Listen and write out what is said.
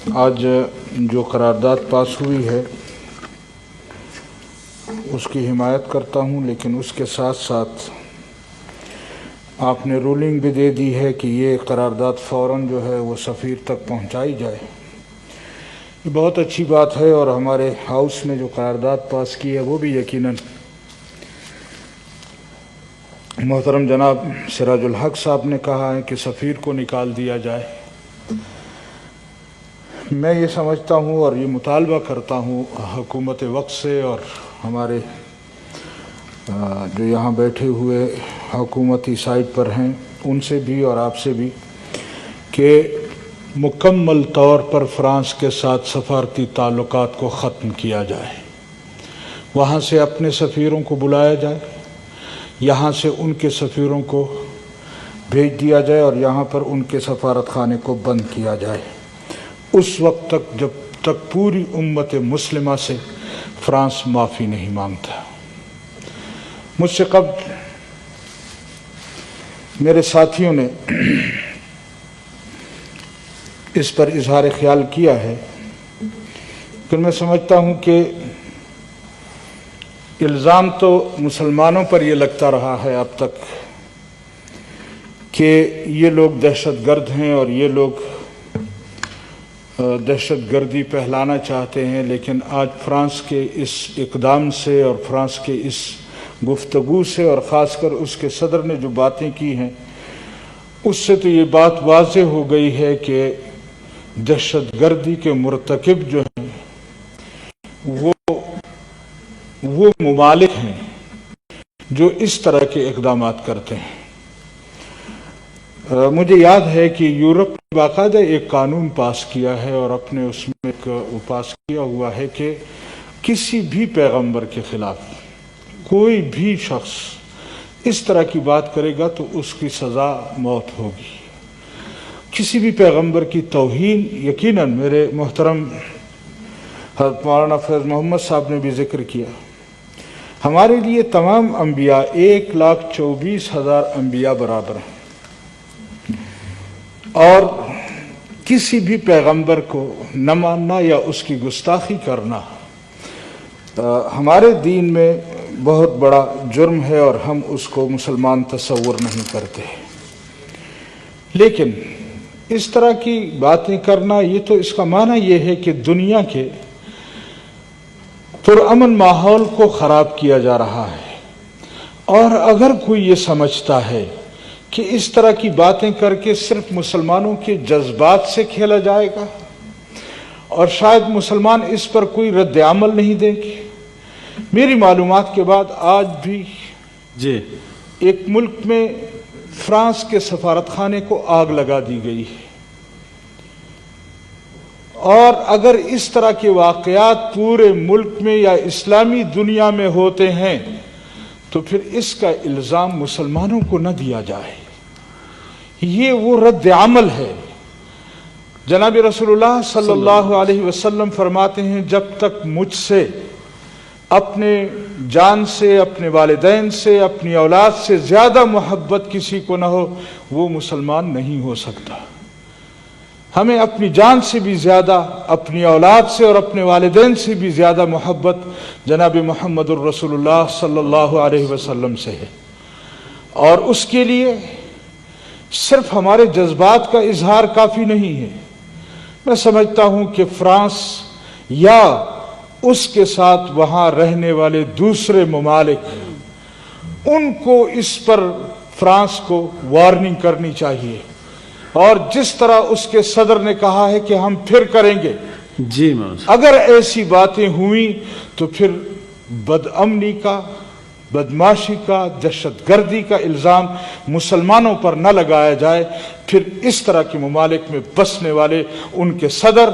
آج جو قرارداد پاس ہوئی ہے اس کی حمایت کرتا ہوں، لیکن اس کے ساتھ ساتھ آپ نے رولنگ بھی دے دی ہے کہ یہ قرارداد فوراً جو ہے وہ سفیر تک پہنچائی جائے۔ یہ بہت اچھی بات ہے، اور ہمارے ہاؤس نے جو قرارداد پاس کی ہے وہ بھی یقیناً محترم جناب سراج الحق صاحب نے کہا ہے کہ سفیر کو نکال دیا جائے۔ میں یہ سمجھتا ہوں اور یہ مطالبہ کرتا ہوں حکومت وقت سے اور ہمارے جو یہاں بیٹھے ہوئے حکومتی سائٹ پر ہیں ان سے بھی اور آپ سے بھی، کہ مکمل طور پر فرانس کے ساتھ سفارتی تعلقات کو ختم کیا جائے۔ وہاں سے اپنے سفیروں کو بلایا جائے، یہاں سے ان کے سفیروں کو بھیج دیا جائے اور یہاں پر ان کے سفارت خانے کو بند کیا جائے اس وقت تک جب تک پوری امت مسلمہ سے فرانس معافی نہیں مانگتا۔ مجھ سے قبل میرے ساتھیوں نے اس پر اظہار خیال کیا ہے، لیکن میں سمجھتا ہوں کہ الزام تو مسلمانوں پر یہ لگتا رہا ہے اب تک کہ یہ لوگ دہشت گرد ہیں اور یہ لوگ دہشت گردی پھیلانا چاہتے ہیں، لیکن آج فرانس کے اس اقدام سے اور فرانس کے اس گفتگو سے اور خاص کر اس کے صدر نے جو باتیں کی ہیں اس سے تو یہ بات واضح ہو گئی ہے کہ دہشت گردی کے مرتکب جو ہیں وہ ممالک ہیں جو اس طرح کے اقدامات کرتے ہیں۔ مجھے یاد ہے کہ یورپ نے باقاعدہ ایک قانون پاس کیا ہے اور اپنے اس میں پاس کیا ہوا ہے کہ کسی بھی پیغمبر کے خلاف کوئی بھی شخص اس طرح کی بات کرے گا تو اس کی سزا موت ہوگی۔ کسی بھی پیغمبر کی توہین، یقیناً میرے محترم حضرت مولانا فیض محمد صاحب نے بھی ذکر کیا، ہمارے لیے تمام انبیاء 1,24,000 انبیاء برابر ہیں، اور کسی بھی پیغمبر کو نہ ماننا یا اس کی گستاخی کرنا ہمارے دین میں بہت بڑا جرم ہے اور ہم اس کو مسلمان تصور نہیں کرتے۔ لیکن اس طرح کی باتیں کرنا، یہ تو اس کا معنی یہ ہے کہ دنیا کے پرامن ماحول کو خراب کیا جا رہا ہے، اور اگر کوئی یہ سمجھتا ہے کہ اس طرح کی باتیں کر کے صرف مسلمانوں کے جذبات سے کھیلا جائے گا اور شاید مسلمان اس پر کوئی رد عمل نہیں دیں گے، میری معلومات کے بعد آج بھی ایک ملک میں فرانس کے سفارت خانے کو آگ لگا دی گئی ہے، اور اگر اس طرح کے واقعات پورے ملک میں یا اسلامی دنیا میں ہوتے ہیں تو پھر اس کا الزام مسلمانوں کو نہ دیا جائے۔ یہ وہ رد عمل ہے۔ جناب رسول اللہ صلی اللہ علیہ وسلم فرماتے ہیں، جب تک مجھ سے، اپنے جان سے، اپنے والدین سے، اپنی اولاد سے زیادہ محبت کسی کو نہ ہو وہ مسلمان نہیں ہو سکتا۔ ہمیں اپنی جان سے بھی زیادہ، اپنی اولاد سے اور اپنے والدین سے بھی زیادہ محبت جناب محمد الرسول اللہ صلی اللہ علیہ وسلم سے ہے، اور اس کے لیے صرف ہمارے جذبات کا اظہار کافی نہیں ہے۔ میں سمجھتا ہوں کہ فرانس یا اس کے ساتھ وہاں رہنے والے دوسرے ممالک، ان کو اس پر فرانس کو وارننگ کرنی چاہیے، اور جس طرح اس کے صدر نے کہا ہے کہ ہم پھر کریں گے، اگر ایسی باتیں ہوئیں تو پھر بدامنی کا، بدماشی کا، دہشت گردی کا الزام مسلمانوں پر نہ لگایا جائے، پھر اس طرح کے ممالک میں بسنے والے ان کے صدر